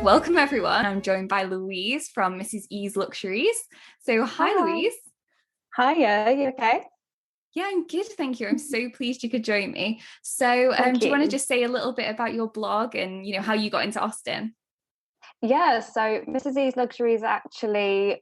Welcome everyone. I'm joined by Louise from Mrs. E's Luxuries. So hi Hi. Louise. Hiya, you okay? Yeah, I'm good, thank you. I'm so pleased you could join me. So Thank do you want to you. just say a little bit about your blog and how you got into Austen? Yeah, so Mrs. E's Luxuries actually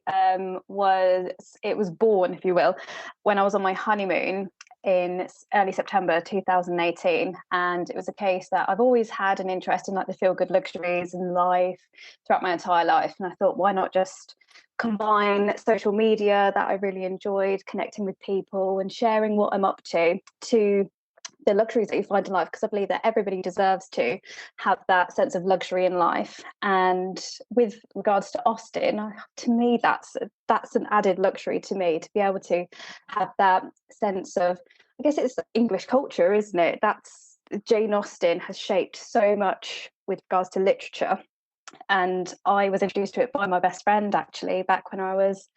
was born, if you will, when I was on my honeymoon in early September 2018. And it was a case that I've always had an interest in like the feel good luxuries and life throughout my entire life. And I thought, why not just combine social media that I really enjoyed, connecting with people and sharing what I'm up to the luxuries that you find in life, because I believe that everybody deserves to have that sense of luxury in life. And with regards to Austen, to me, that's an added luxury to me, to be able to have that sense of, I guess it's English culture, isn't it? That's Jane Austen has shaped so much with regards to literature. And I was introduced to it by my best friend, actually, back when I was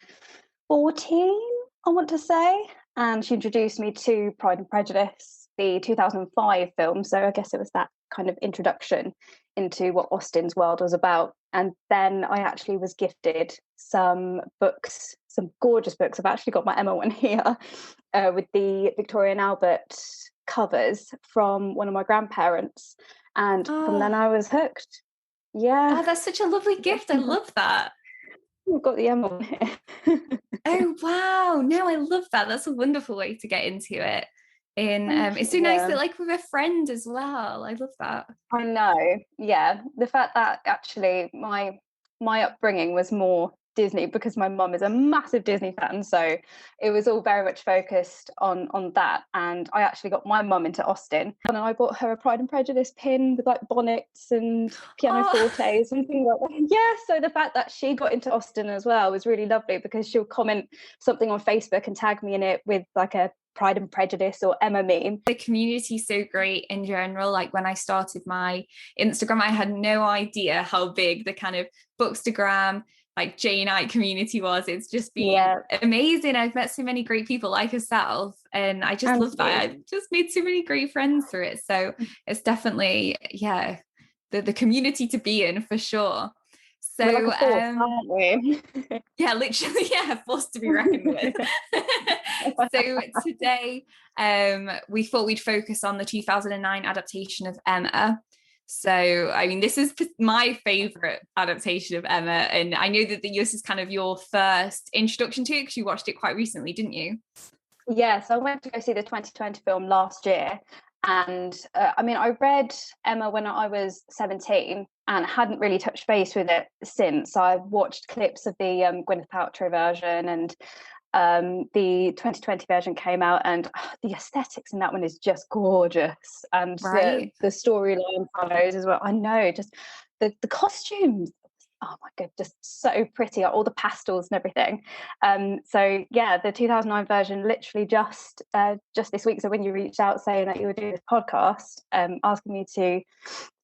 14, I want to say. And she introduced me to Pride and Prejudice, the 2005 film. So I guess it was that kind of introduction into what Austen's world was about. And then I actually was gifted some books, some gorgeous books. I've actually got my Emma one here with the Victoria and Albert covers from one of my grandparents. And from then Oh, I was hooked. Yeah, that's such a lovely gift. I love that. we've got the Emma one here. Oh wow. No, I love that. That's a wonderful way to get into it. And Thank it's you. so nice Yeah. that like with a friend as well. I love that. I know. Yeah. The fact that actually my upbringing was more Disney because my mum is a massive Disney fan. So it was all very much focused on that. And I actually got my mum into Austen. And I bought her a Pride and Prejudice pin with like bonnets and piano Oh, fortes and things like that. Yeah. So the fact that she got into Austen as well was really lovely, because she'll comment something on Facebook and tag me in it with like a Pride and Prejudice or Emma meme. the community's so great in general. Like when I started my Instagram, I had no idea how big the kind of Bookstagram, like Janeite community was. It's just been Yeah. amazing. I've met so many great people like yourself, and I just And love that. you. I just made so many great friends through it. So it's definitely, yeah, the community to be in for sure. We're like So a force, aren't we? yeah, literally, yeah, forced to be reckoned with. So today, we thought we'd focus on the 2009 adaptation of Emma. So, I mean, this is my favorite adaptation of Emma, and I know that yours is kind of your first introduction to it because you watched it quite recently, didn't you? Yeah, so I went to go see the 2020 film last year. And I mean, I read Emma when I was 17 and hadn't really touched base with it since. I watched clips of the Gwyneth Paltrow version, and the 2020 version came out, and the aesthetics in that one is just gorgeous. And the Right. the storyline follows as well. I know, just the costumes, oh my god, just so pretty, all the pastels and everything. So yeah, the 2009 version literally just this week. So when you reached out saying that you would do this podcast, asking me to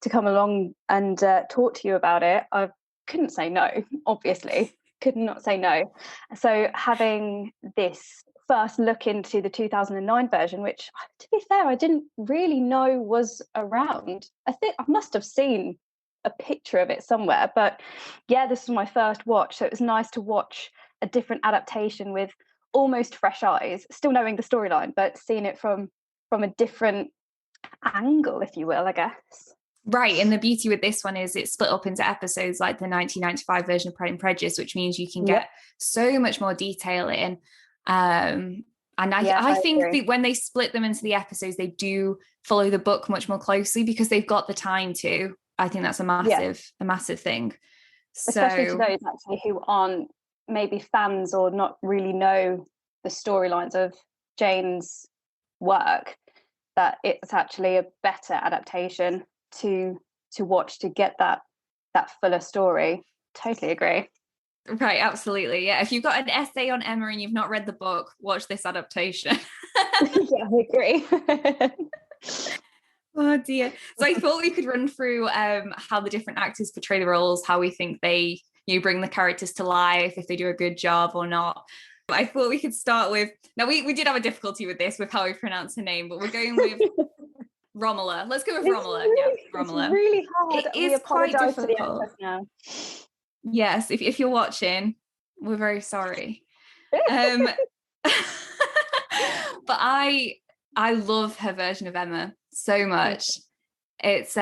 come along and talk to you about it, I couldn't say no. Obviously, could not say no. So having this first look into the 2009 version, which to be fair, I didn't really know was around. I think I must have seen a picture of it somewhere, but yeah, this was my first watch, so it was nice to watch a different adaptation with almost fresh eyes, still knowing the storyline, but seeing it from a different angle, if you will, I guess. Right. And the beauty with this one is it's split up into episodes like the 1995 version of Pride and Prejudice, which means you can Yep. get so much more detail in. And Yeah, I I think agree. that when they split them into the episodes, they do follow the book much more closely because they've got the time to. I think that's Yeah, a massive thing. especially to So those actually who aren't maybe fans or not really know the storylines of Jane's work, that it's actually a better adaptation to watch to get that fuller story. Totally agree. right, absolutely. Yeah. If you've got an essay on Emma and you've not read the book, watch this adaptation. Yeah, I agree. Oh dear. So I thought we could run through how the different actors portray the roles, how we think they bring the characters to life, if they do a good job or not. I thought we could start with, now we did have a difficulty with this with how we pronounce her name, but we're going with Romola. Let's go with It's Romola. Yeah, really, it's Romola. really hard. It We is quite apologise for the difficult. access now. Yes, if you're watching, we're very sorry. But I love her version of Emma so much. It's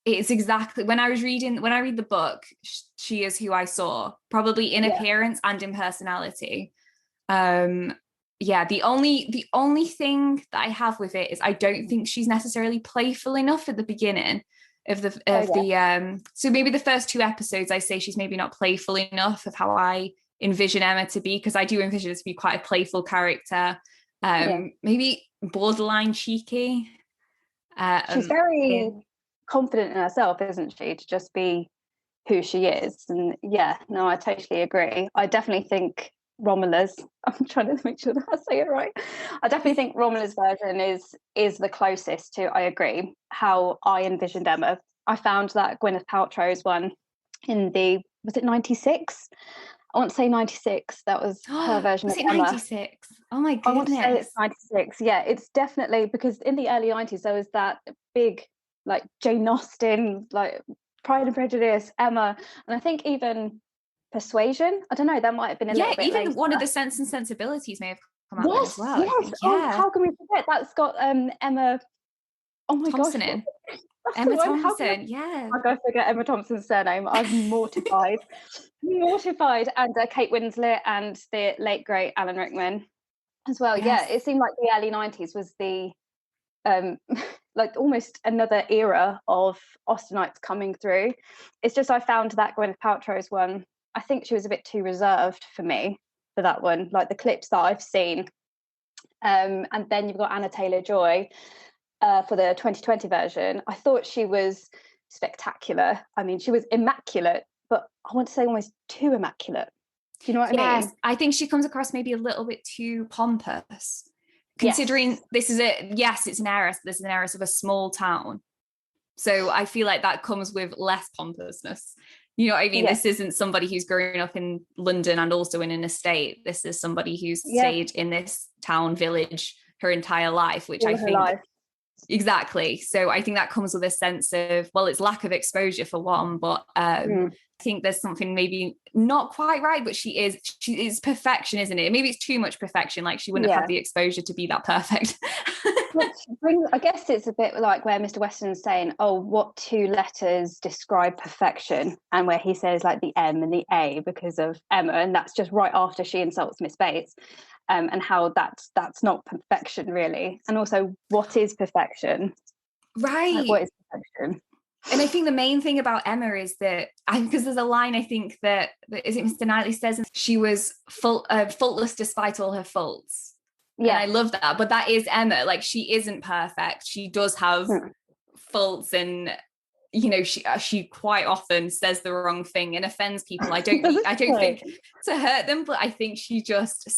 exactly when I read the book, she is who I saw, probably in appearance and in personality. The only thing that I have with it is I don't think she's necessarily playful enough at the beginning of the so maybe the first 2 episodes I say she's maybe not playful enough of how I envision Emma to be, because I do envision her to be quite a playful character, maybe borderline cheeky. She's very confident in herself, isn't she, to just be who she is. And I totally agree. I definitely think Romola's, I'm trying to make sure that I say it right, I definitely think Romola's version is the closest to, I agree, how I envisioned Emma. I found that Gwyneth Paltrow's one in was it 96? I want to say 96. That was her version of Emma. 96? Oh my goodness. I want to say it's 96. Yeah, it's definitely, because in the early 90s there was that big, like, Jane Austen, like Pride and Prejudice, Emma, and I think even Persuasion. I don't know, that might have been a little bit even later. one of the Sense and Sensibilities may have come out then as well. Yes. I think. Yeah. Oh, how can we forget? That's got Emma. Oh my Thompson gosh. in. Emma Thompson. Yeah. I go forget Emma Thompson's surname. I'm mortified. And Kate Winslet and the late great Alan Rickman as well. Yes. Yeah, it seemed like the early 90s was the like almost another era of Austenites coming through. It's just I found that Gwyneth Paltrow's one, I think she was a bit too reserved for me for that one, like the clips that I've seen. And then you've got Anna Taylor-Joy for the 2020 version. I thought she was spectacular. I mean, she was immaculate, but I want to say almost too immaculate. Do you know what I mean? I think she comes across maybe a little bit too pompous. Considering this is it's an heiress. This is an heiress of a small town. So I feel like that comes with less pompousness. You know what I mean? This isn't somebody who's grown up in London and also in an estate. This is somebody who's stayed in this town village her entire life, which I think exactly. So I think that comes with a sense of, well, it's lack of exposure for one, but I think there's something maybe not quite right, but she is perfection, isn't it? Maybe it's too much perfection. Like she wouldn't have had the exposure to be that perfect. I guess it's a bit like where Mr. Weston's saying, oh, what 2 letters describe perfection? And where he says like the M and the A because of Emma, and that's just right after she insults Miss Bates, and how that's not perfection really. And also, what is perfection? Right. Like, what is perfection? And I think the main thing about Emma is that, because there's a line I think that is it Mr. Knightley says, she was faultless despite all her faults. Yeah, and I love that. But that is Emma. Like, she isn't perfect. She does have faults, and you know, she quite often says the wrong thing and offends people. I don't think to hurt them, but I think she just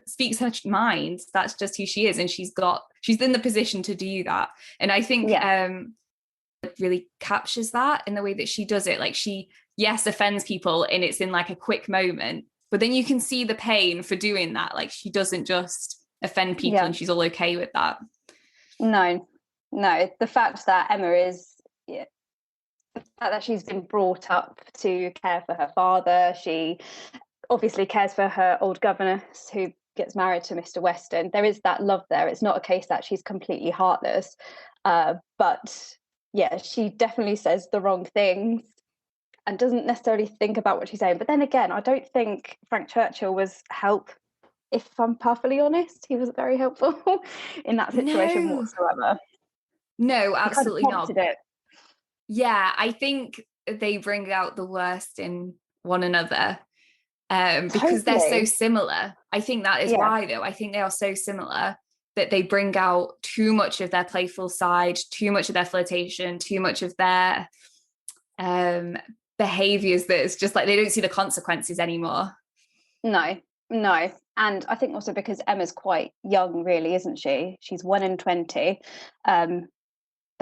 speaks her mind. That's just who she is, and she's in the position to do that. And I think really captures that in the way that she does it. Like, she offends people, and it's in like a quick moment, but then you can see the pain for doing that. Like, she doesn't just offend people and she's all okay with that. No, the fact that Emma is the fact that she's been brought up to care for her father, she obviously cares for her old governess who gets married to Mr. Weston. There is that love there. It's not a case that she's completely heartless, but she definitely says the wrong things and doesn't necessarily think about what she's saying. But then again, I don't think Frank Churchill was help. If I'm perfectly honest, he wasn't very helpful in that situation whatsoever. No, absolutely not. It. Yeah, I think they bring out the worst in one another because they're so similar. I think that is why, though. I think they are so similar that they bring out too much of their playful side, too much of their flirtation, too much of their behaviors that it's just like they don't see the consequences anymore. No. And I think also because Emma's quite young, really, isn't she? She's 1 in 20. The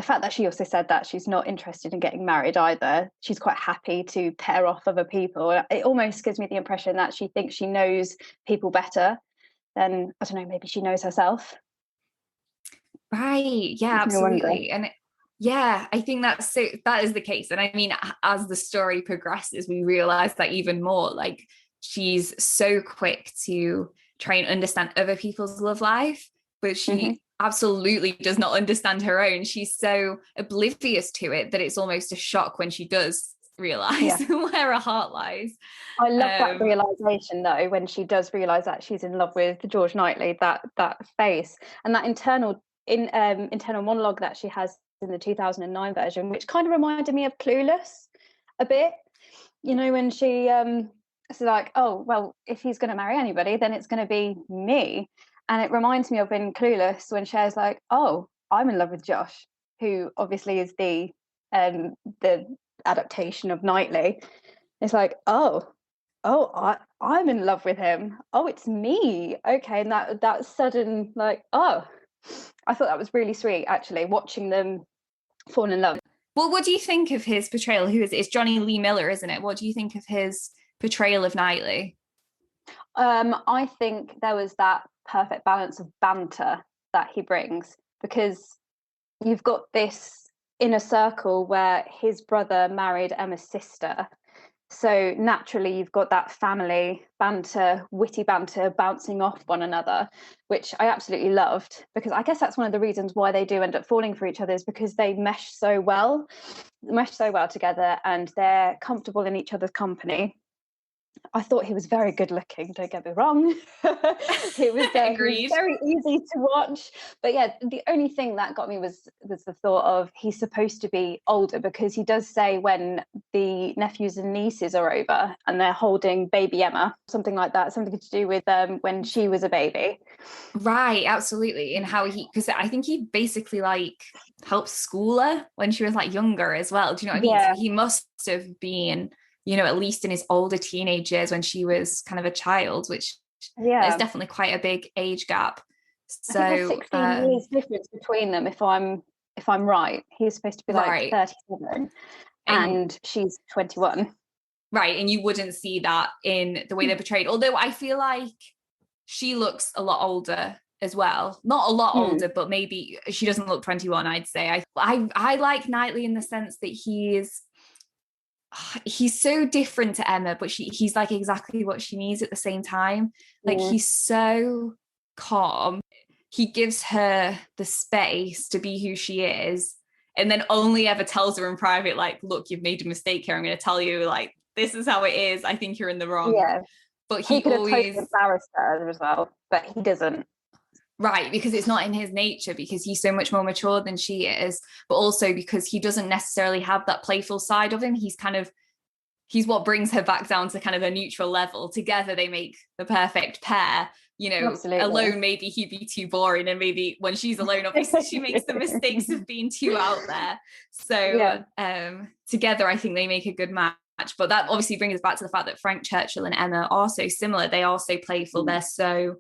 fact that she also said that she's not interested in getting married either. She's quite happy to pair off other people. It almost gives me the impression that she thinks she knows people better than, I don't know, maybe she knows herself. Right. Yeah, It's no wonder. absolutely. And yeah, I think that is the case. And I mean, as the story progresses, we realize that even more. Like, she's so quick to try and understand other people's love life, but Hmm. she absolutely does not understand her own. She's so oblivious to it that it's almost a shock when she does Yeah. realize where her heart lies. I love that Um, realization though, when she does realize that she's in love with George Knightley, that face and that internal monologue that she has in the 2009 version, which kind of reminded me of Clueless a bit. You know, when she's like, oh well, if he's going to marry anybody, then it's going to be me. And it reminds me of in Clueless when Cher's like, oh, I'm in love with Josh, who obviously is the adaptation of Knightley. It's like, I'm in love with him. Oh, it's me. Okay, and that sudden like, oh, I thought that was really sweet actually, watching them fall in love. well, what do you think of his portrayal? Who is it? It's Johnny Lee Miller, isn't it? What do you think of his portrayal of Knightley? I think there was that perfect balance of banter that he brings, because you've got this inner circle where his brother married Emma's sister. So naturally, you've got that family banter, witty banter bouncing off one another, which I absolutely loved, because I guess that's one of the reasons why they do end up falling for each other, is because they mesh so well together, and they're comfortable in each other's company. I thought he was very good looking, don't get me wrong. He was Agreed. very easy to watch. But yeah, the only thing that got me was the thought of he's supposed to be older, because he does say when the nephews and nieces are over and they're holding baby Emma, something like that, something to do with when she was a baby. Right, absolutely. And how because I think he basically like helped school her when she was like younger as well. Do you know what I mean? So Yeah, he must have been, at least in his older teenage years when she was kind of a child, which is yeah. definitely quite a big age gap. I think there's So 16 years difference between them, if I'm right. He's supposed to be like right. 37 And and she's 21. right, and you wouldn't see that in the way they're portrayed. Although I feel like she looks a lot older as well. Not a lot Mm. older, but maybe she doesn't look 21, I'd say. I like Knightley in the sense that he's so different to Emma, but he's like exactly what she needs at the same time. Like, Yeah. he's so calm. He gives her the space to be who she is, and then only ever tells her in private, like, look, you've made a mistake here. I'm going to tell you, like, this is how it is. I think you're in the wrong. Yeah. But He he could have totally always, embarrassed her as well, but he doesn't. right, because it's not in his nature, because he's so much more mature than she is, but also because he doesn't necessarily have that playful side of him. He's what brings her back down to kind of a neutral level. Together they make the perfect pair. Absolutely. Alone maybe he'd be too boring, and maybe when she's alone, obviously she makes the mistakes of being too out there. So Yeah. together I think they make a good match. But that obviously brings us back to the fact that Frank Churchill and Emma are so similar. They are so playful. They're so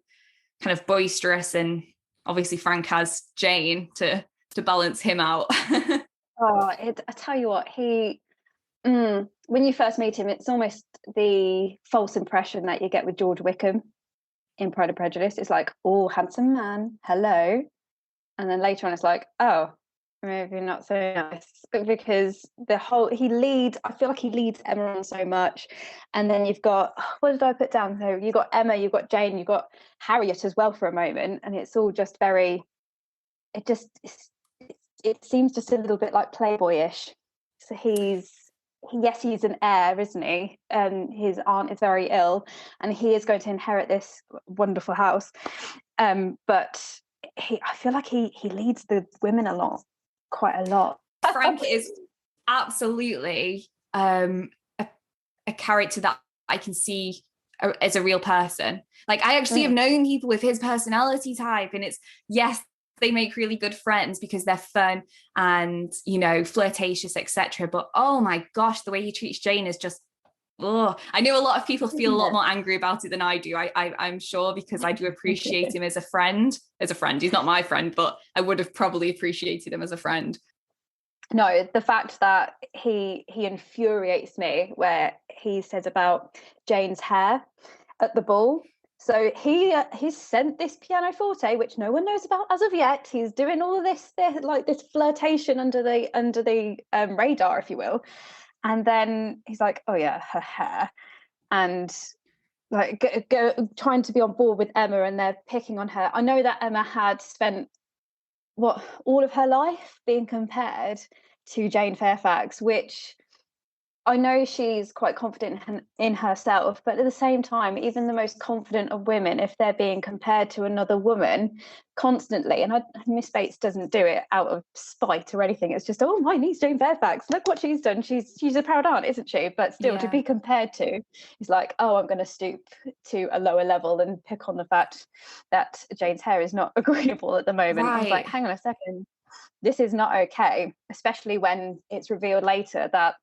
kind of boisterous, and obviously Frank has Jane to balance him out. I tell you what, when you first meet him, it's almost the false impression that you get with George Wickham in Pride and Prejudice. It's like, oh, handsome man, hello. And then later on, it's like, oh, maybe not so nice. Because I feel like he leads Emma on so much. And then you've got, what did I put down? So you've got Emma, you've got Jane, you've got Harriet as well for a moment. And it's all just it just, it seems just a little bit like Playboyish. So yes, he's an heir, isn't he? And his aunt is very ill, and he is going to inherit this wonderful house. But I feel like he leads the women quite a lot. Frank is absolutely a character that I can see as a real person. Like, I actually have known people with his personality type, and yes, they make really good friends because they're fun and flirtatious, etc. But oh my gosh, the way he treats Jane is just, oh, I know a lot of people feel a lot more angry about it than I do. I'm sure, because I do appreciate him as a friend. He's not my friend, but I would have probably appreciated him as a friend. No, the fact that he infuriates me, where he says about Jane's hair at the ball, So he's sent this pianoforte, which no one knows about as of yet. He's doing all of this like this flirtation under the radar, if you will. And then he's like, oh yeah, her hair. And like trying to be on board with Emma, and they're picking on her. I know that Emma had spent all of her life being compared to Jane Fairfax, which I know she's quite confident in herself, but at the same time, even the most confident of women, if they're being compared to another woman constantly, and Miss Bates doesn't do it out of spite or anything. It's just, oh, my niece Jane Fairfax, look what she's done. She's a proud aunt, isn't she? But still, to be compared to, it's like, oh, I'm going to stoop to a lower level and pick on the fact that Jane's hair is not agreeable at the moment. Right. I was like, hang on a second, this is not okay, especially when it's revealed later that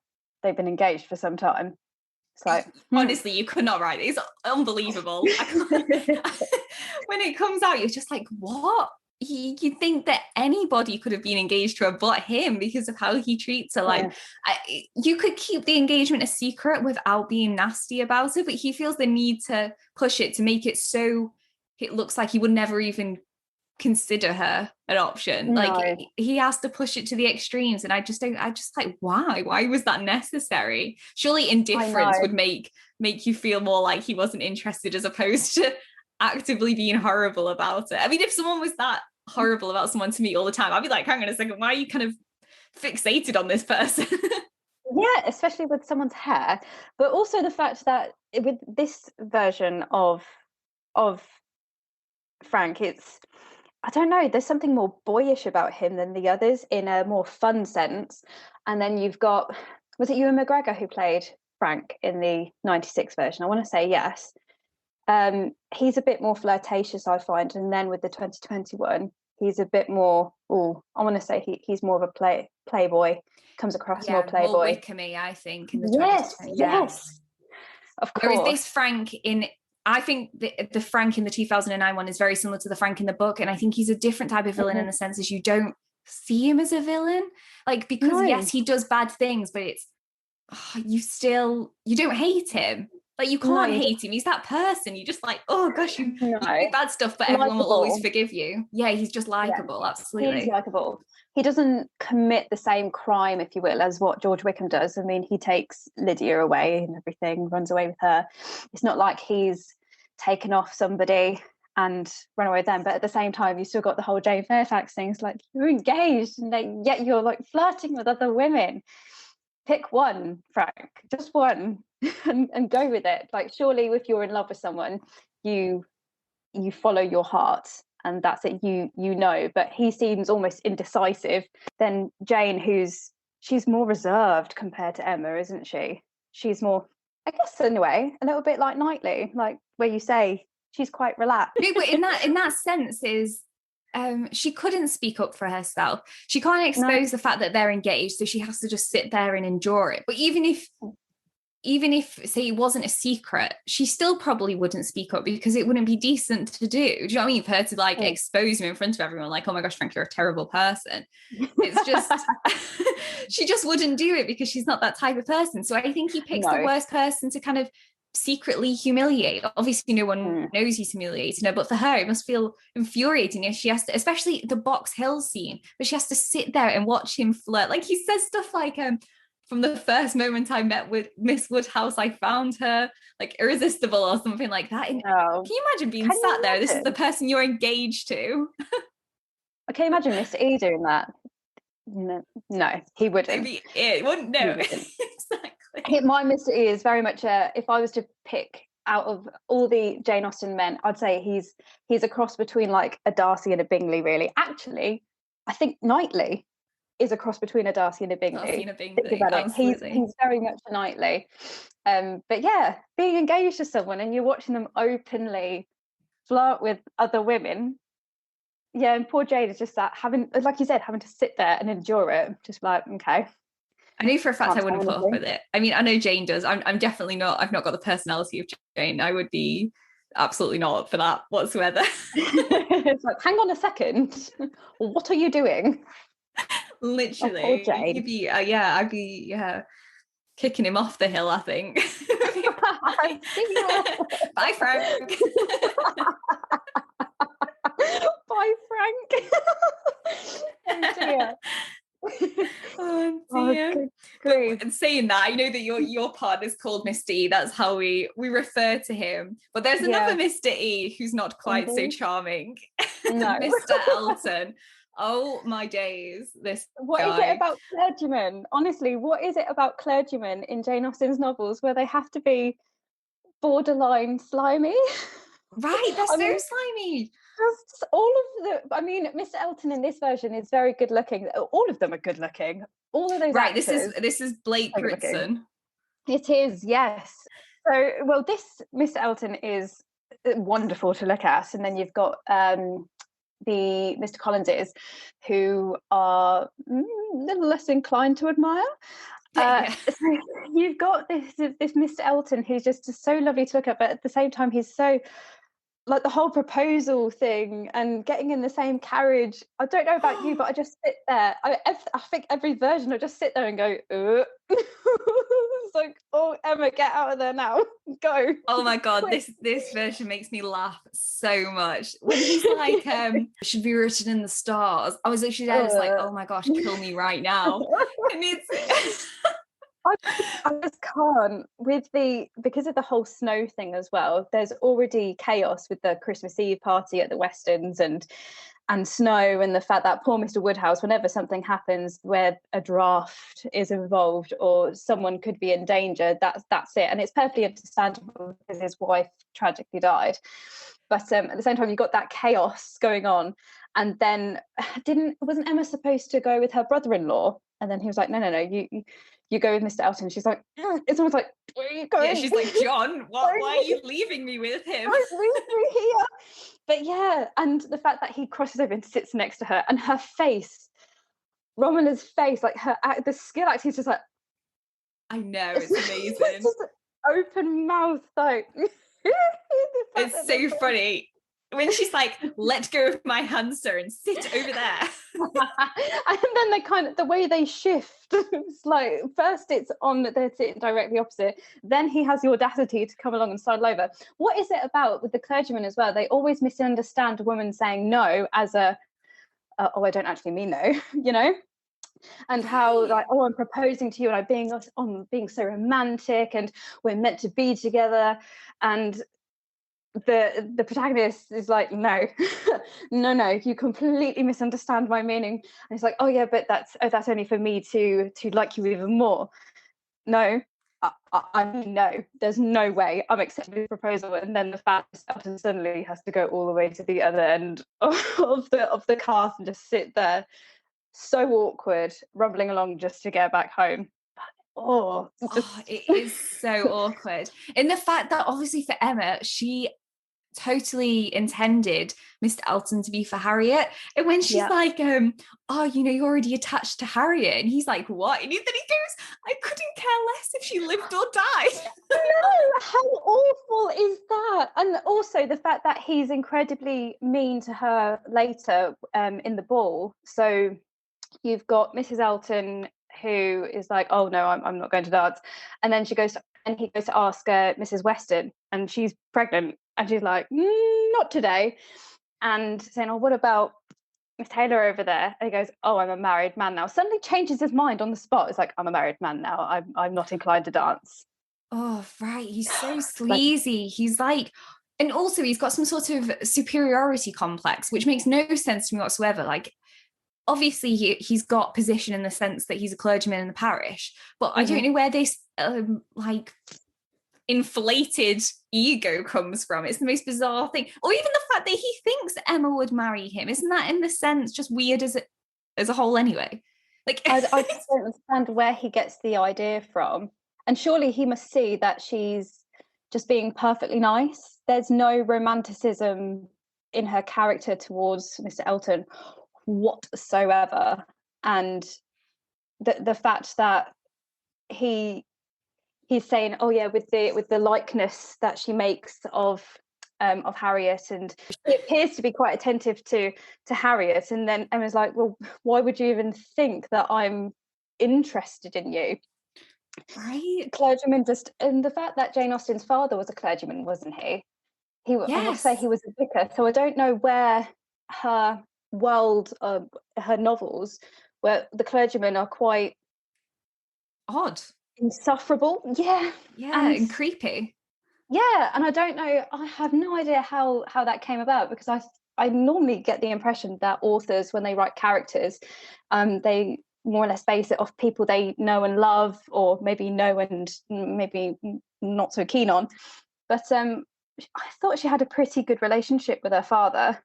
they've been engaged for some time. It's like, honestly, you could not write it. It's unbelievable. When it comes out, you're just like, what? You think that anybody could have been engaged to her but him because of how he treats her. Like, you could keep the engagement a secret without being nasty about it, but he feels the need to push it to make it so it looks like he would never even consider her an option. No. Like, he has to push it to the extremes, and I just like, why was that necessary? Surely indifference would make you feel more like he wasn't interested, as opposed to actively being horrible about it. I mean, if someone was that horrible about someone to me all the time, I'd be like, hang on a second, why are you kind of fixated on this person? Yeah, especially with someone's hair, but also the fact that with this version of Frank, I don't know, there's something more boyish about him than the others in a more fun sense. And then you've got, was it Ewan McGregor who played Frank in the 96 version? I want to say yes. He's a bit more flirtatious, I find. And then with the 2021, he's a bit more, I want to say he's more of a playboy, comes across more playboy. More Wickham-y, I think, in the 2020. Yes. Of course. Whereas this Frank I think the Frank in the 2009 one is very similar to the Frank in the book, and I think he's a different type of villain in the sense as you don't see him as a villain, like, because yes, he does bad things, but it's you don't hate him. Like, you can't hate him. He's that person. You just like, oh gosh, you do bad stuff, but everyone will always forgive you. Yeah, he's just likable. Yeah. Absolutely, he's likable. He doesn't commit the same crime, if you will, as what George Wickham does. I mean, he takes Lydia away and everything, runs away with her. It's not like he's taken off somebody and run away with them, but at the same time, you still got the whole Jane Fairfax thing. It's like, you're engaged, and yet you're like flirting with other women. Pick one, Frank, just one, and go with it. Like, surely if you're in love with someone, you follow your heart, and that's it. You know. But he seems almost indecisive. Then Jane, she's more reserved compared to Emma, isn't she? She's more, I guess, in a way, a little bit like Knightley, like where you say she's quite relaxed. No, but in that sense is, she couldn't speak up for herself. She can't expose the fact that they're engaged, so she has to just sit there and endure it. But even if say it wasn't a secret, she still probably wouldn't speak up because it wouldn't be decent to do. Do you know what I mean? For her to like expose him in front of everyone, like, oh my gosh, Frank, you're a terrible person. It's just she just wouldn't do it because she's not that type of person. So I think he picks the worst person to kind of secretly humiliate. Obviously no one knows he's humiliating her, but for her it must feel infuriating if she has to, especially the Box Hill scene, but she has to sit there and watch him flirt. Like, he says stuff like, from the first moment I met with Miss Woodhouse, I found her like irresistible or something like that. And can you imagine being sat there? This is the person you're engaged to. I can imagine Mr. E doing that. No, he wouldn't. Maybe it wouldn't. No, exactly. My Mr. E is very much if I was to pick out of all the Jane Austen men, I'd say he's a cross between like a Darcy and a Bingley, really. Actually, I think Knightley is a cross between a Darcy and a Bingley. He's very much a Knightley. But yeah, being engaged to someone and you're watching them openly flirt with other women. Yeah, and poor Jane is just that, having, like you said, having to sit there and endure it. Just like, okay. I know for a fact I wouldn't put up with it. I mean, I know Jane does. I'm definitely not. I've not got the personality of Jane. I would be absolutely not up for that whatsoever. It's like, hang on a second. What are you doing? Literally. Poor Jane. I'd be kicking him off the hill, I think. See ya. Bye, Frank. Bye, Frank. Oh dear. Oh Oh, dear. good grief. And saying that, I know that your partner's called Mr. E. That's how we refer to him. But there's another Mr. E who's not quite so charming. No. Mr. Elton. Oh my days. What is it about clergymen? Honestly, what is it about clergymen in Jane Austen's novels where they have to be borderline slimy? Right, they're so slimy. Just all of Mr. Elton in this version is very good looking. All of them are good looking. All of those actors. This is Blake Critson. It is, yes. So, well, this Mr. Elton is wonderful to look at, and then you've got the Mr. Collinses, who are a little less inclined to admire. So you've got this Mr. Elton who's just so lovely to look at, but at the same time he's so, like, the whole proposal thing and getting in the same carriage. I don't know about you, but I just sit there. I think every version I just sit there and go, it's like, oh, Emma, get out of there now. Go. Oh my God, this version makes me laugh so much. When he's like, should be written in the stars. I was literally there just like, oh my gosh, kill me right now. And it's I just can't because of the whole snow thing as well. There's already chaos with the Christmas Eve party at the Westons and snow, and the fact that poor Mr. Woodhouse, whenever something happens where a draft is involved or someone could be in danger, that's it. And it's perfectly understandable because his wife tragically died. But at the same time, you've got that chaos going on. And then wasn't Emma supposed to go with her brother-in-law? And then he was like, no, you go with Mr. Elton. She's like, it's almost like, where are you going? Yeah, she's like, John, why are you leaving me with him? Don't leave me here. But yeah, and the fact that he crosses over and sits next to her, and her face, Romola's face, like the skill acting is just like, I know, it's amazing. It's just open mouth, though. It's so funny when she's like, let go of my hand, sir, and sit over there. And then the way they shift, it's like, first they're sitting directly opposite, then he has the audacity to come along and sidle over. What is it about with the clergymen as well? They always misunderstand a woman saying no as a, oh, I don't actually mean no, you know? And how, like, oh, I'm proposing to you and I'm being so romantic and we're meant to be together. And the protagonist is like, no, no, you completely misunderstand my meaning. And it's like, oh yeah, but that's only for me to like you even more. No, I mean, no, there's no way I'm accepting this proposal. And then the fact that Elton suddenly has to go all the way to the other end of the cast and just sit there, so awkward, rumbling along just to get back home. It is so awkward. And the fact that obviously for Emma, she totally intended Mr. Elton to be for Harriet, and when she's like, oh, you're already attached to Harriet, and he's like, what? And then he goes, I couldn't care less if she lived or died. No, how awful is that? And also the fact that he's incredibly mean to her later in the ball. So you've got Mrs. Elton, who is like, oh no, I'm not going to dance, and then he goes to ask Mrs. Weston, and she's pregnant, and she's like, not today, and saying, oh, what about Miss Taylor over there? And he goes, oh, I'm a married man now. Suddenly changes his mind on the spot. It's like, I'm a married man now. I'm not inclined to dance. Oh, right. He's so sleazy. He's like, and also he's got some sort of superiority complex, which makes no sense to me whatsoever. Like, obviously he's got position in the sense that he's a clergyman in the parish, but I don't know where this like inflated ego comes from. It's the most bizarre thing. Or even the fact that he thinks Emma would marry him. Isn't that in the sense just weird as a whole anyway? Like, I just don't understand where he gets the idea from. And surely he must see that she's just being perfectly nice. There's no romanticism in her character towards Mr. Elton whatsoever. And the fact that he's saying, oh yeah, with the likeness that she makes of Harriet, and he appears to be quite attentive to Harriet, and then Emma's like, well, why would you even think that I'm interested in you? Right. Clergyman just, and the fact that Jane Austen's father was a clergyman, wasn't he? I want to say Yes. he was a vicar. So I don't know where her world, her novels, where the clergymen are quite Odd. insufferable. Yeah, Yeah, and and creepy. yeah, and I don't know. I have no idea how that came about, because I normally get the impression that authors, when they write characters, they more or less base it off people they know and love, or maybe know and maybe not so keen on. But I thought she had a pretty good relationship with her father,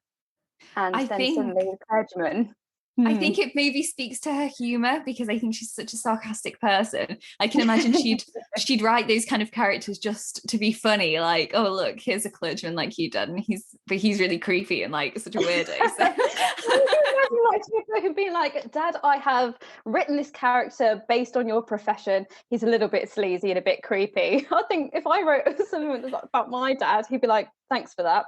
and I then think suddenly the clergyman. I Hmm. think it maybe speaks to her humor, because I think she's such a sarcastic person. I can imagine she'd write those kind of characters just to be funny, like, oh look, here's a clergyman like you did, and he's really creepy and like such a weirdo. So Like being like, Dad, I have written this character based on your profession. He's a little bit sleazy and a bit creepy. I think if I wrote something about my dad, he'd be like, thanks for that.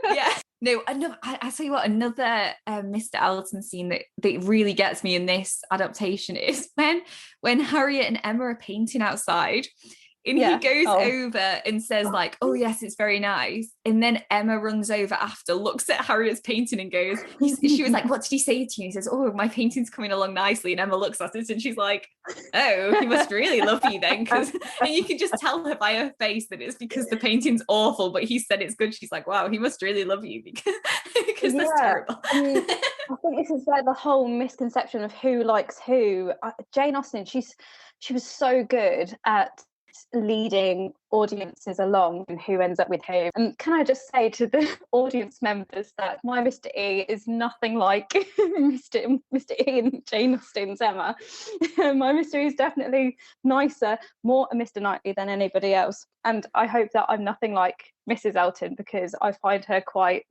yeah. No, another, I tell you what, another Mr. Elton scene that really gets me in this adaptation is when Harriet and Emma are painting outside, and he Yeah. goes Oh. over and says like, oh yes, it's very nice, and then Emma runs over after, looks at Harriet's painting and goes, she was like, what did he say to you? He says, oh, my painting's coming along nicely, and Emma looks at it and she's like, oh, he must really love you then, because and you can just tell her by her face that it's because the painting's awful, but he said it's good. She's like, wow, he must really love you, because that's Yeah. terrible. I think this is like the whole misconception of who likes who. Jane Austen, she was so good at leading audiences along and who ends up with who. And can I just say to the audience members that my Mr. E is nothing like Mr. E and Jane Austen's Emma. My Mr. E is definitely nicer, more a Mr. Knightley than anybody else. And I hope that I'm nothing like Mrs. Elton, because I find her quite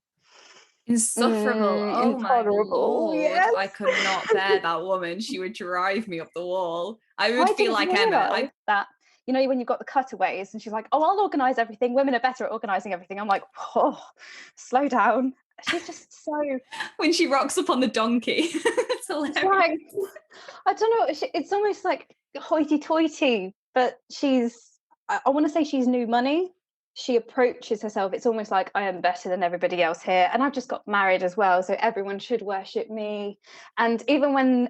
Insufferable. Oh my intolerable. lord. Yes. I could not bear that woman. She would drive me up the wall. I would I feel didn't like Emma. realise that, when you've got the cutaways and she's like, oh, I'll organise everything. Women are better at organising everything. I'm like, oh, slow down. She's just so, When she rocks up on the donkey. It's hilarious. like, I don't know. It's almost like hoity-toity, but I want to say she's new money. She approaches herself, it's almost like, I am better than everybody else here, and I've just got married as well, so everyone should worship me. And even when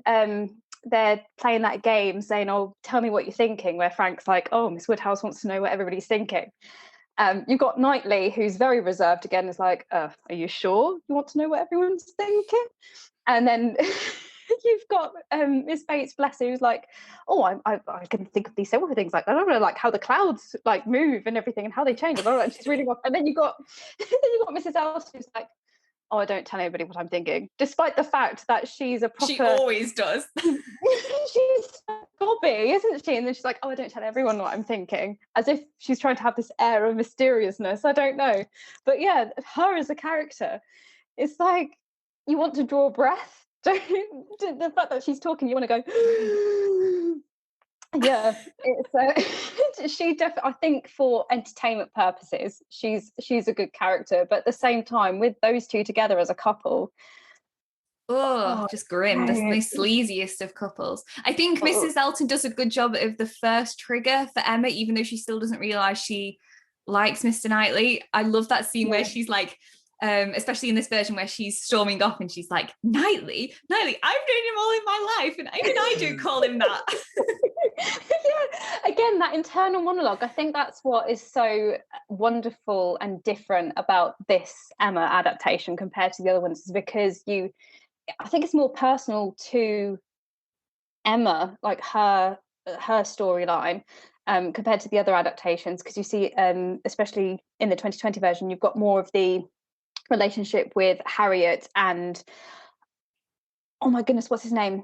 they're playing that game saying, oh, tell me what you're thinking, where Frank's like, oh, Miss Woodhouse wants to know what everybody's thinking. You've got Knightley, who's very reserved again, is like, are you sure you want to know what everyone's thinking? And then you've got Miss Bates, bless her, who's like, oh, I can think of these several things, like, I don't know, like how the clouds like move and everything and how they change. And she's reading off, and then you got Mrs. Ellis, who's like, oh, I don't tell anybody what I'm thinking, despite the fact that she's a proper. She always does. She's gobby, isn't she? And then she's like, oh, I don't tell everyone what I'm thinking, as if she's trying to have this air of mysteriousness. I don't know, but yeah, her as a character, it's like you want to draw a breath. The fact that she's talking, you want to go. Yeah, it's she definitely. I think for entertainment purposes, she's a good character, but at the same time, with those two together as a couple, Oh, just grim. The most sleaziest of couples. I think Mrs. Elton does a good job of the first trigger for Emma, even though she still doesn't realise she likes Mr. Knightley. I love that scene where she's like, especially in this version where she's storming off and she's like, Knightley, I've known him all in my life, and even I do call him that. Yeah, again, that internal monologue, I think that's what is so wonderful and different about this Emma adaptation compared to the other ones, is because I think it's more personal to Emma, like her storyline, compared to the other adaptations, because you see, especially in the 2020 version, you've got more of the relationship with Harriet and, oh my goodness, what's his name?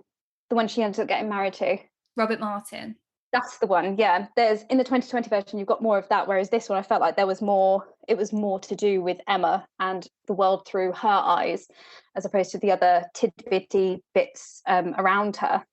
The one she ends up getting married to. Robert Martin. That's the one, yeah. There's, in the 2020 version, you've got more of that, whereas this one, I felt like it was more to do with Emma and the world through her eyes, as opposed to the other tidbitty bits around her.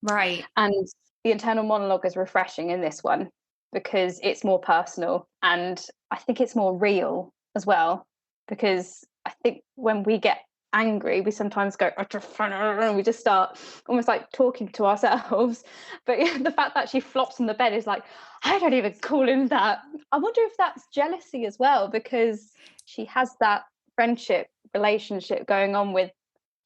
Right. And the internal monologue is refreshing in this one, because it's more personal, and I think it's more real as well, because I think when we get angry, we sometimes go, we just start almost like talking to ourselves. But yeah, the fact that she flops on the bed is like, I don't even call him that. I wonder if that's jealousy as well, because she has that friendship relationship going on with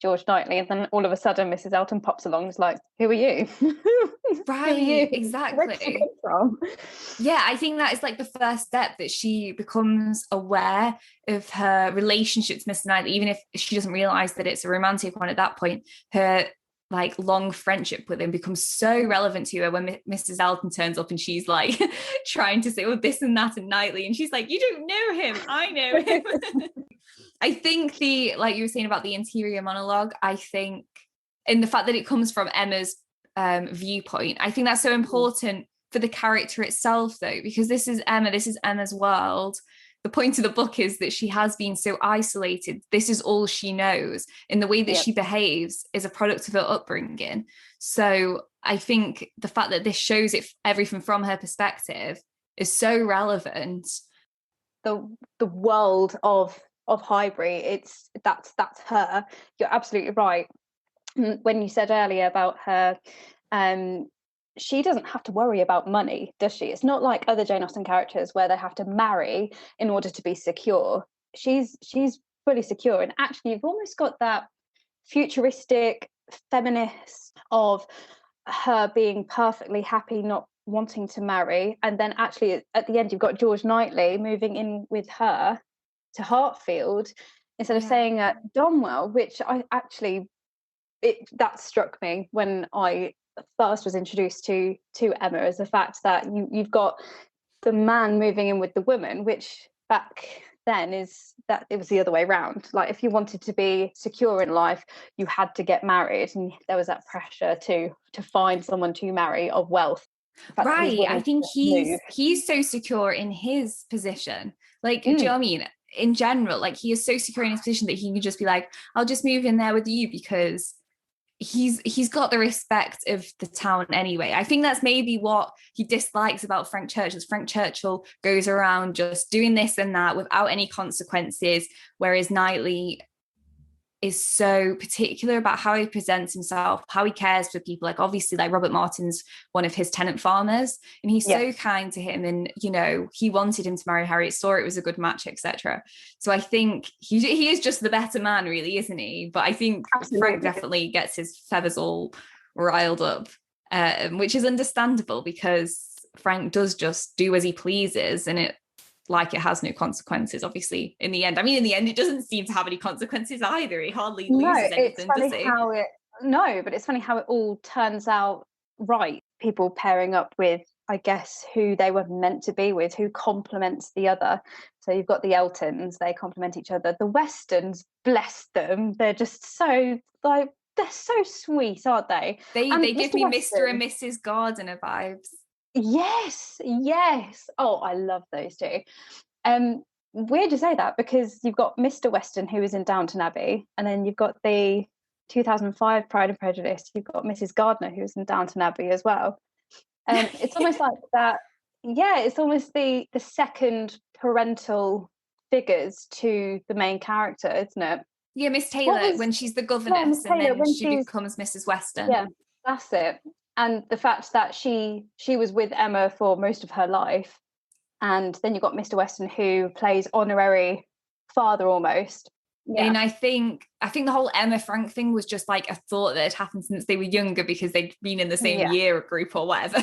George Knightley, and then all of a sudden Mrs. Elton pops along and is like, who are you? Who are you? Right, Where did you exactly. come from? Yeah, I think that is like the first step, that she becomes aware of her relationship to Mr. Knightley, even if she doesn't realize that it's a romantic one at that point. Her like long friendship with him becomes so relevant to her when Mrs. Elton turns up and she's like trying to say, oh, this and that and Knightley, and she's like, you don't know him, I know him. I think the, like you were saying about the interior monologue, I think in the fact that it comes from Emma's viewpoint, I think that's so important for the character itself, though, because this is Emma, this is Emma's world. The point of the book is that she has been so isolated. This is all she knows, and the way that she behaves is a product of her upbringing. So I think the fact that this shows it everything from her perspective is so relevant. The world of Highbury, that's her. You're absolutely right. When you said earlier about her, she doesn't have to worry about money, does she? It's not like other Jane Austen characters where they have to marry in order to be secure. She's fully secure, and actually you've almost got that futuristic feminist of her being perfectly happy not wanting to marry, and then actually at the end you've got George Knightley moving in with her to Hartfield instead of staying at Donwell, which I actually, that struck me when I first was introduced to Emma, is the fact that you've got the man moving in with the woman, which back then is that it was the other way around. Like if you wanted to be secure in life, you had to get married, and there was that pressure to find someone to marry of wealth. Right. I think he's so secure in his position. Like, do you know what I mean? In general, like he is so secure in his position that he can just be like, I'll just move in there with you, because he's got the respect of the town anyway. I think that's maybe what he dislikes about Frank Churchill. Frank Churchill goes around just doing this and that without any consequences, whereas Knightley is so particular about how he presents himself, how he cares for people. Like obviously, like Robert Martin's one of his tenant farmers, and he's so kind to him, and you know, he wanted him to marry Harriet, saw it was a good match, etc. So I think he is just the better man, really, isn't he? But I think Frank definitely gets his feathers all riled up, which is understandable, because Frank does just do as he pleases, and it has no consequences, obviously, in the end. I mean, in the end, it doesn't seem to have any consequences either. He hardly loses anything, does he? But it's funny how it all turns out right. People pairing up with, I guess, who they were meant to be with, who complements the other. So you've got the Eltons, they complement each other. The Westons, bless them, they're just so, like, they're so sweet, aren't they? They give me Mr. and Mrs. Gardiner vibes. Yes. Oh, I love those two. Weird to say that, because you've got Mr. Weston, who is in Downton Abbey, and then you've got the 2005 Pride and Prejudice. You've got Mrs. Gardiner, who's in Downton Abbey as well. It's almost like that. Yeah, it's almost the second parental figures to the main character, isn't it? Yeah, Miss Taylor, when she's the governess, and then she becomes Mrs. Weston. Yeah, that's it. And the fact that she was with Emma for most of her life, and then you've got Mr. Weston, who plays honorary father almost. Yeah. And I think the whole Emma Frank thing was just like a thought that had happened since they were younger, because they'd been in the same year group or whatever.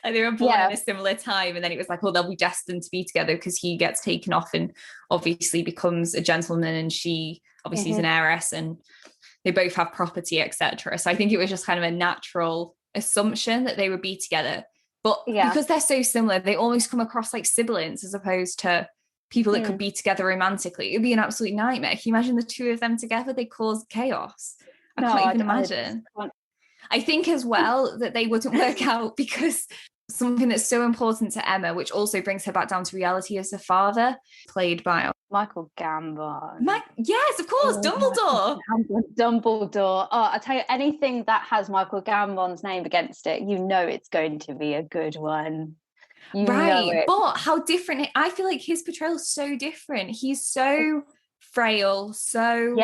Like they were born in a similar time, and then it was like, oh, they'll be destined to be together, because he gets taken off and obviously becomes a gentleman, and she obviously is an heiress, and they both have property, etc. So I think it was just kind of a natural assumption that they would be together. But because they're so similar, they almost come across like siblings as opposed to people that could be together romantically. It would be an absolute nightmare. Can you imagine the two of them together? They cause chaos. I can't even imagine. I think as well that they wouldn't work out, because something that's so important to Emma, which also brings her back down to reality, is her father, played by Michael Gambon. Yes, of course, Dumbledore. Dumbledore. Oh, I tell you, anything that has Michael Gambon's name against it, you know it's going to be a good one. Right, but how different! I feel like his portrayal is so different. He's so frail, so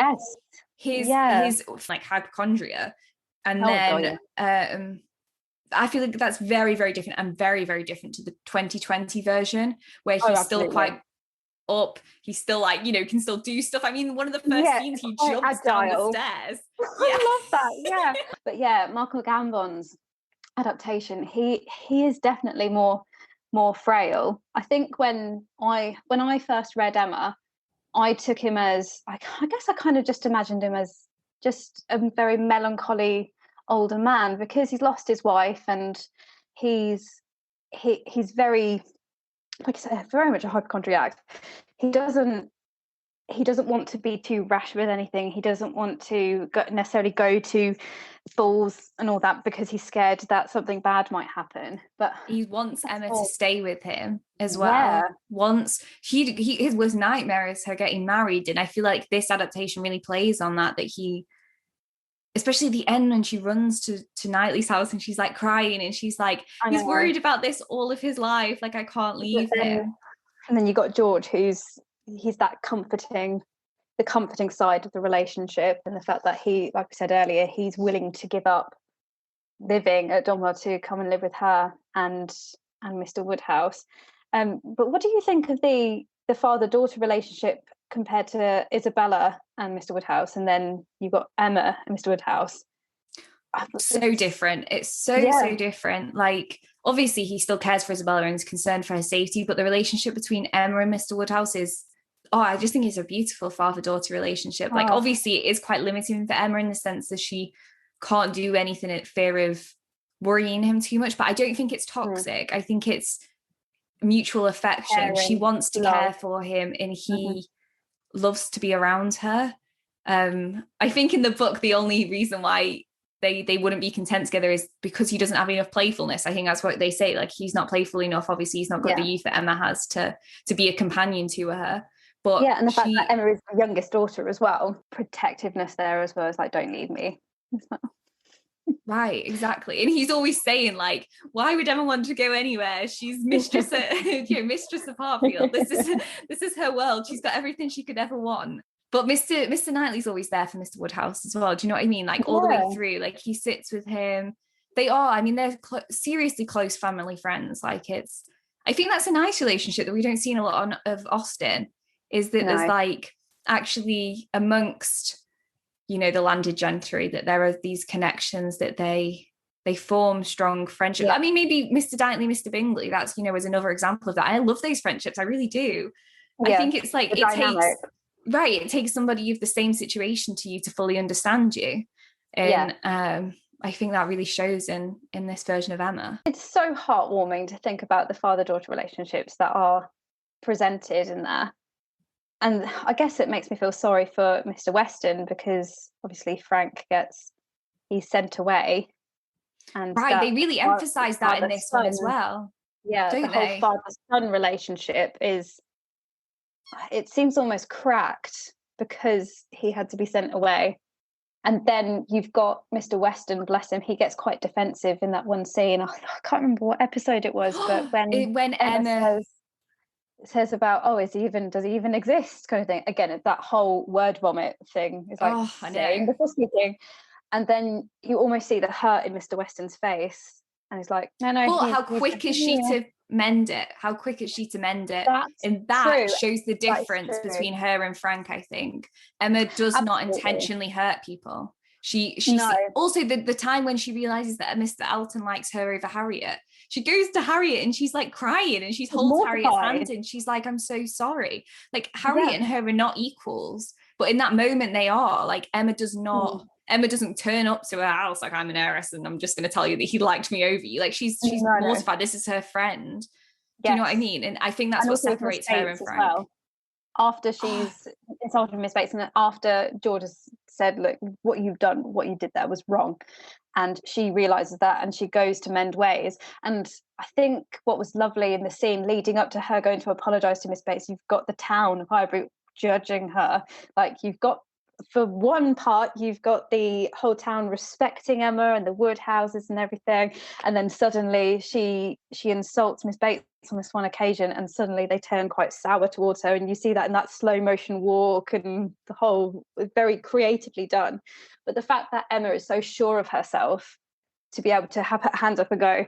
his like hypochondria, and then I feel like that's very, very different, and very, very different to the 2020 version, where he's still quite up. He's still like, can still do stuff. I mean, one of the first scenes, he jumps down the stairs. I love that. Yeah. But yeah, Michael Gambon's adaptation, he is definitely more frail. I think when I first read Emma, I took him as, I guess I kind of just imagined him as just a very melancholy older man, because he's lost his wife, and he's very, like I said, very much a hypochondriac. He doesn't want to be too rash with anything. He doesn't want to necessarily go to balls and all that, because he's scared that something bad might happen. But he wants Emma to stay with him as well. Once his worst nightmare is her getting married, and I feel like this adaptation really plays on that he, especially at the end when she runs to Knightley's house and she's like crying, and she's like, he's worried about this all of his life, like I can't leave him. And then you got George, he's that the comforting side of the relationship, and the fact that he, like we said earlier, he's willing to give up living at Donwell to come and live with her and Mr. Woodhouse. But what do you think of the father-daughter relationship compared to Isabella and Mr. Woodhouse, and then you've got Emma and Mr. Woodhouse? So different. It's so different. Like, obviously he still cares for Isabella and is concerned for her safety, but the relationship between Emma and Mr. Woodhouse is, I just think it's a beautiful father-daughter relationship. Like, obviously it is quite limiting for Emma in the sense that she can't do anything at fear of worrying him too much, but I don't think it's toxic. I think it's mutual affection. Caring, she wants to care for him, and he loves to be around her. I think in the book the only reason why they wouldn't be content together is because he doesn't have enough playfulness. I think that's what they say, like he's not playful enough. Obviously he's not got the youth that Emma has to be a companion to her. But and the fact that Emma is the youngest daughter as well, protectiveness there as well, is like, don't leave me. Right, exactly. And he's always saying, like, why would Emma want to go anywhere? She's mistress mistress of Hartfield. This is her world. She's got everything she could ever want. But Mr. Knightley's always there for Mr. Woodhouse as well. Do you know what I mean? Like all the way through, like he sits with him. They're seriously close family friends. Like I think that's a nice relationship that we don't see in a lot of Austen, is that there's like actually amongst, the landed gentry, that there are these connections, that they form strong friendships. I mean, maybe Mr. Knightley, Mr. Bingley, that's, is another example of that. I love those friendships. I really do. I think it's like, it takes somebody of the same situation to you to fully understand you. And I think that really shows in this version of Emma. It's so heartwarming to think about the father-daughter relationships that are presented in there. And I guess it makes me feel sorry for Mr. Weston, because obviously Frank he's sent away. And they really emphasise that in this one as well. Yeah, the whole father-son relationship it seems almost cracked because he had to be sent away. And then you've got Mr. Weston, bless him, he gets quite defensive in that one scene. I can't remember what episode it was, but when Emma says about, does he even exist, kind of thing. Again, that whole word vomit thing is like saying before speaking. And then you almost see the hurt in Mr. Weston's face, and he's like, no. But how quick is she to mend it? And that shows the difference between her and Frank. I think Emma does not intentionally hurt people. She also the time when she realizes that Mr. Elton likes her over Harriet, she goes to Harriet and she's like crying, and she's holds Harriet's hand and she's like, I'm so sorry. Like Harriet and her are not equals, but in that moment they are. Like Emma doesn't turn up to her house like, I'm an heiress and I'm just going to tell you that he liked me over you. Like she's mortified. This is her friend. Do you know what I mean? And I think that's what separates her and Frank. Well. After she's insulted Miss Bates, and after George has said, look, what you did there was wrong. And she realises that, and she goes to mend ways. And I think what was lovely in the scene leading up to her going to apologise to Miss Bates, you've got the town of Highbury judging her. Like you've got, for one part, you've got the whole town respecting Emma and the Woodhouses and everything, and then suddenly she insults Miss Bates on this one occasion, and suddenly they turn quite sour towards her, and you see that in that slow motion walk, and the whole, very creatively done. But the fact that Emma is so sure of herself to be able to have her hands up and go,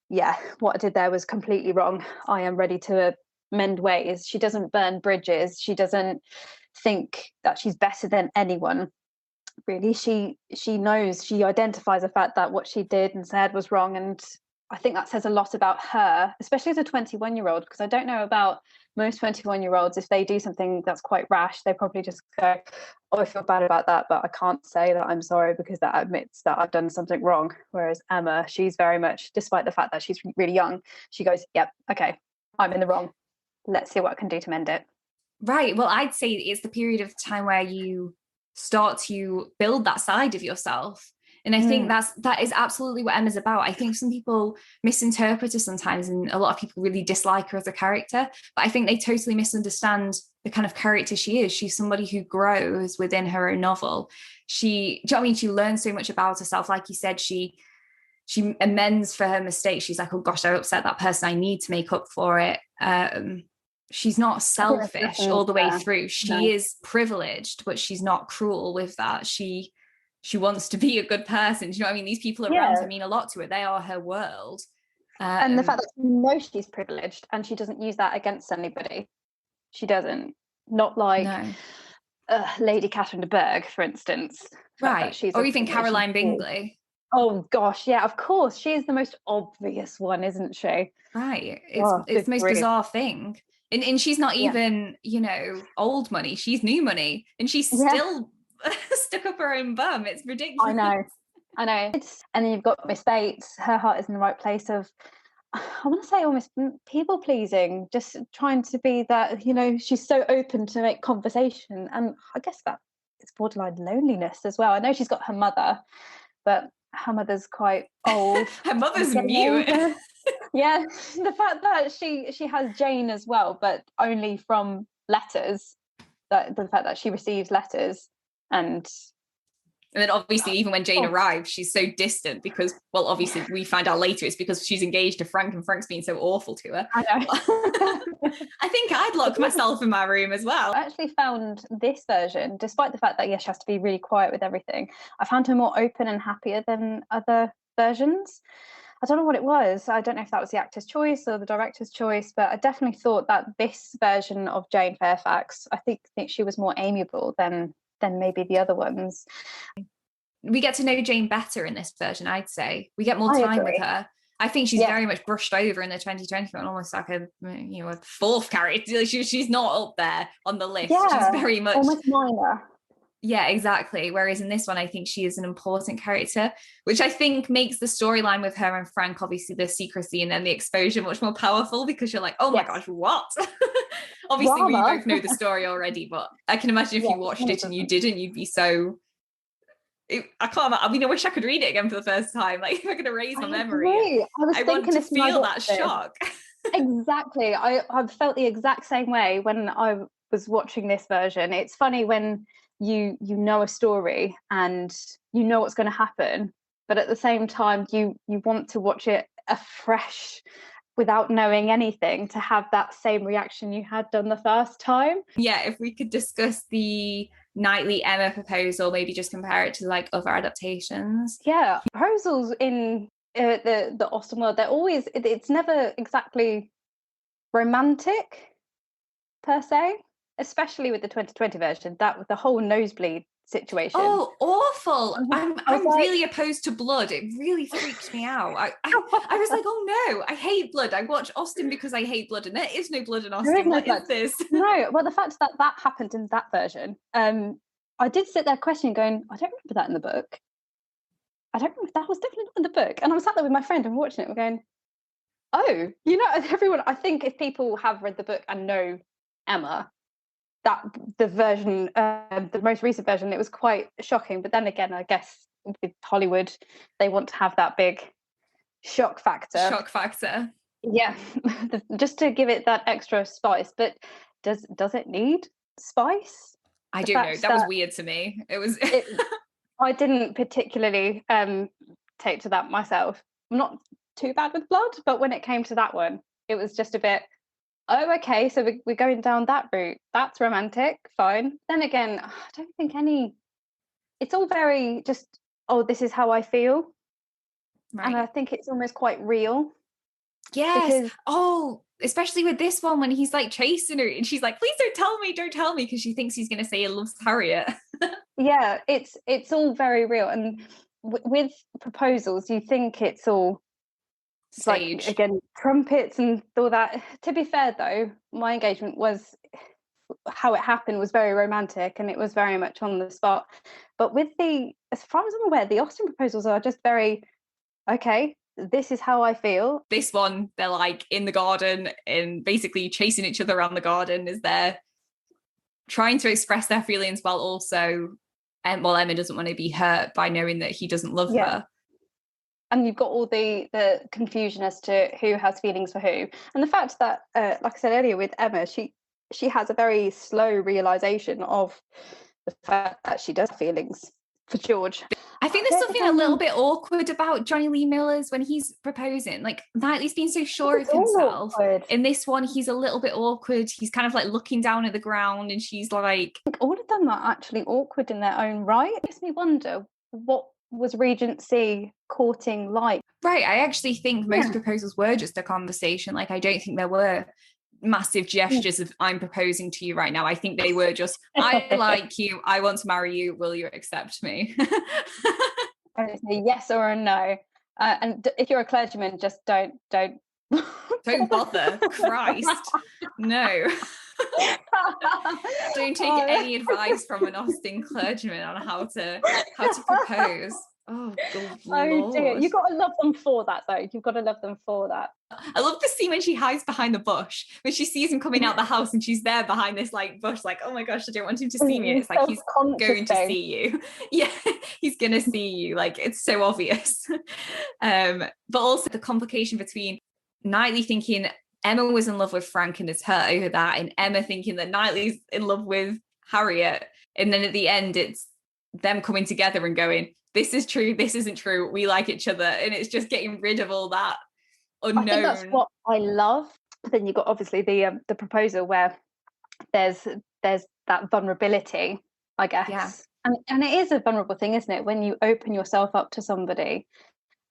yeah, what I did there was completely wrong, I am ready to mend ways. She doesn't burn bridges, she doesn't think that she's better than anyone. Really, she knows, she identifies the fact that what she did and said was wrong. And I think that says a lot about her, especially as a 21-year-old, because I don't know about most 21-year-olds. If they do something that's quite rash, they probably just go, oh, I feel bad about that, but I can't say that I'm sorry because that admits that I've done something wrong. Whereas Emma, she's very much, despite the fact that she's really young, she goes, yep, okay, I'm in the wrong, let's see what I can do to mend it. Right. Well, I'd say it's the period of time where you start to build that side of yourself. And I think that is absolutely what Emma's about. I think some people misinterpret her sometimes, and a lot of people really dislike her as a character, but I think they totally misunderstand the kind of character she is. She's somebody who grows within her own novel. Do you know what I mean? She learns so much about herself. Like you said, she amends for her mistakes. She's like, oh gosh, I upset that person, I need to make up for it. She's not selfish all the way through. She is privileged, but she's not cruel with that. She wants to be a good person. Do you know what I mean? These people around her mean a lot to her. They are her world. And the fact that she knows she's privileged and she doesn't use that against anybody. She doesn't. Not like Lady Catherine de Bourgh, for instance. Right. Or even Caroline Bingley. Oh gosh, yeah, of course. She is the most obvious one, isn't she? Right. It's the most bizarre thing. And she's not even, old money. She's new money. And she's still stuck up her own bum. It's ridiculous. I know. And then you've got Miss Bates. Her heart is in the right place of, I want to say almost people pleasing, just trying to be that, she's so open to make conversation. And I guess that it's borderline loneliness as well. I know she's got her mother, but her mother's quite old. Her mother's mute. Yeah, the fact that she has Jane as well, but only from letters. The fact that she receives letters, and then obviously even when Jane arrives, she's so distant because, well, obviously we find out later it's because she's engaged to Frank and Frank's being so awful to her. I know. I think I'd lock myself in my room as well. I actually found this version, despite the fact that she has to be really quiet with everything, I found her more open and happier than other versions. I don't know what it was. I don't know if that was the actor's choice or the director's choice, but I definitely thought that this version of Jane Fairfax, I think she was more amiable than maybe the other ones. We get to know Jane better in this version, I'd say. We get more time with her. I think she's very much brushed over in the 2020 one, almost like a fourth character. She's not up there on the list. She's very much almost minor. Yeah, exactly. Whereas in this one, I think she is an important character, which I think makes the storyline with her and Frank, obviously the secrecy and then the exposure, much more powerful, because you're like, oh my gosh, what? Obviously, we both know the story already, but I can imagine if you watched it and you didn't, you'd be so... I wish I could read it again for the first time. Like, if I could erase my memory, I want to feel that shock. Exactly. I felt the exact same way when I was watching this version. It's funny when you know a story and you know what's going to happen, but at the same time you want to watch it afresh without knowing anything, to have that same reaction you had done the first time. Yeah, if we could discuss the Knightley Emma proposal, maybe just compare it to like other adaptations. Yeah, proposals in the Austen world, they're always, it's never exactly romantic per se, especially with the 2020 version, that with the whole nosebleed situation. Oh, awful. I'm really opposed to blood. It really freaked me out. I was like, oh no, I hate blood. I watch Austen because I hate blood, and there is no blood in Austen. What is this? No, well, the fact that happened in that version, I did sit there questioning, going, I don't remember that in the book. I don't remember, that was definitely not in the book. And I was sat there with my friend and watching it, we're going, oh, everyone, I think if people have read the book and know Emma, that the version, the most recent version, it was quite shocking. But then again, I guess with Hollywood, they want to have that big shock factor. Yeah, just to give it that extra spice. But does it need spice? I don't know. That was weird to me. I didn't particularly take to that myself. I'm not too bad with blood, but when it came to that one, it was just a bit, oh, okay, so we're going down that route. That's romantic, fine. Then again, I don't think it's all very just, oh, this is how I feel. Right. And I think it's almost quite real. Yes. Because, oh, especially with this one when he's like chasing her and she's like, please don't tell me, because she thinks he's going to say he loves Harriet. yeah, it's all very real. And with proposals, you think it's all Staged. like, again, trumpets and all that. To be fair, though, my engagement was, how it happened was very romantic and it was very much on the spot. But with as far as I'm aware, the Austen proposals are just very, okay, this is how I feel. This one, they're like in the garden and basically chasing each other around the garden as they're trying to express their feelings while also, Emma doesn't want to be hurt by knowing that he doesn't love her. And you've got all the confusion as to who has feelings for who. And the fact that, like I said earlier with Emma, she has a very slow realization of the fact that she does have feelings for George. I think there's something a little bit awkward about Johnny Lee Miller's when he's proposing. Like, Knightley's been so sure of himself. In this one, he's a little bit awkward. He's kind of like looking down at the ground and she's like... I think all of them are actually awkward in their own right. It makes me wonder, what was Regency courting like? Right, I actually think most proposals were just a conversation. Like, I don't think there were massive gestures of I'm proposing to you right now. I think they were just, I like you, I want to marry you, will you accept me? And it's a yes or a no. And if you're a clergyman, just don't bother. Christ, no. Don't take any advice from an Austen clergyman on how to propose. Oh, good Lord. Dear. You've got to love them for that, though. You've got to love them for that. I love the scene when she hides behind the bush, when she sees him coming out the house and she's there behind this like bush, like, oh my gosh, I don't want him to see me. And it's like, he's going to see you. Yeah, he's going to see you. Like, it's so obvious. But also the complication between Knightley thinking Emma was in love with Frank and is hurt over that, and Emma thinking that Knightley's in love with Harriet. And then at the end, it's them coming together and going, this is true, this isn't true, we like each other. And it's just getting rid of all that unknown. I think that's what I love. But then you've got obviously the proposal where there's that vulnerability, I guess. Yeah. And it is a vulnerable thing, isn't it? When you open yourself up to somebody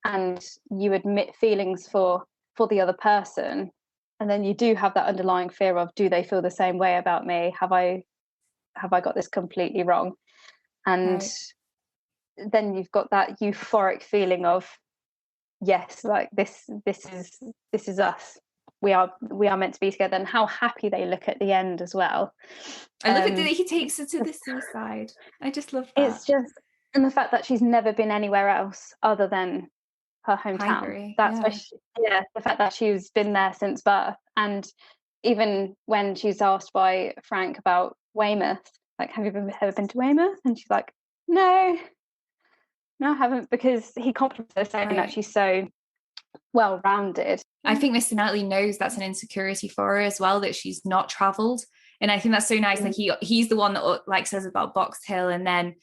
and you admit feelings for the other person, and then you do have that underlying fear of, do they feel the same way about me? Have I got this completely wrong? And then you've got that euphoric feeling of, yes, like this is us. We are meant to be together. And how happy they look at the end as well. I love it that he takes her to the seaside. I just love that. It's just, and the fact that she's never been anywhere else other than her hometown. Highbury, that's where the fact that she's been there since birth. And even when she's asked by Frank about Weymouth, like, have you ever been to Weymouth? And she's like, no, I haven't, because he compliments her saying that she's so well-rounded. I think Mr. Knightley knows that's an insecurity for her as well, that she's not travelled. And I think that's so nice. Like, he's the one that like says about Box Hill, and then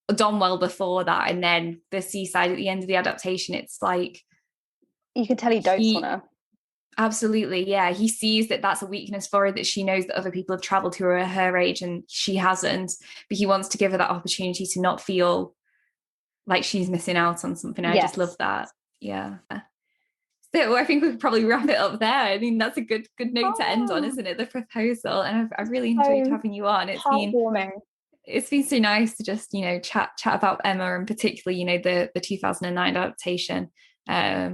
Donwell before that, and then the seaside at the end of the adaptation. It's like, you can tell he dotes on her. Absolutely, yeah. He sees that that's a weakness for her, that she knows that other people have travelled who are her age and she hasn't, but he wants to give her that opportunity to not feel like she's missing out on something. I just love that. Yeah. So I think we could probably wrap it up there. I mean, that's a good note to end on, isn't it? The proposal. And I've really enjoyed having you on. It's been so nice to just, chat about Emma, and particularly, the 2009 adaptation,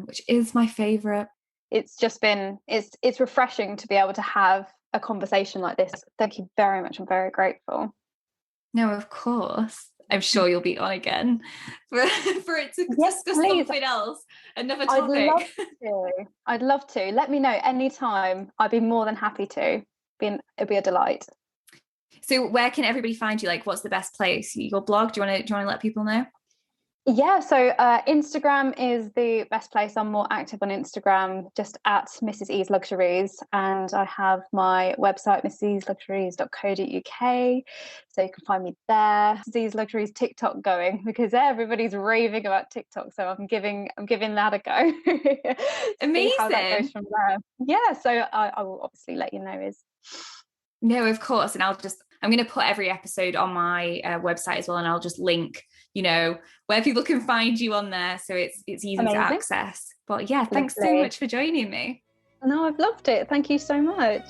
which is my favourite. It's just been, it's refreshing to be able to have a conversation like this. Thank you very much. I'm very grateful. No, of course. I'm sure you'll be on again for it to discuss something else, another topic. I'd love to. Let me know anytime. I'd be more than happy to. It'd be a delight. So where can everybody find you? Like, what's the best place? Your blog? Do you want to let people know? Yeah, so Instagram is the best place. I'm more active on Instagram, just at Mrs. E's Luxuries. And I have my website, mrsluxuries.co.uk. So you can find me there. Mrs. E's Luxuries TikTok going because everybody's raving about TikTok. So I'm giving that a go. Amazing. See how that goes from there. Yeah, so I will obviously let you know. No, of course. And I'm going to put every episode on my website as well. And I'll just link, where people can find you on there. So it's easy Amazing. to access. But yeah, thanks so much for joining me. No, I've loved it. Thank you so much.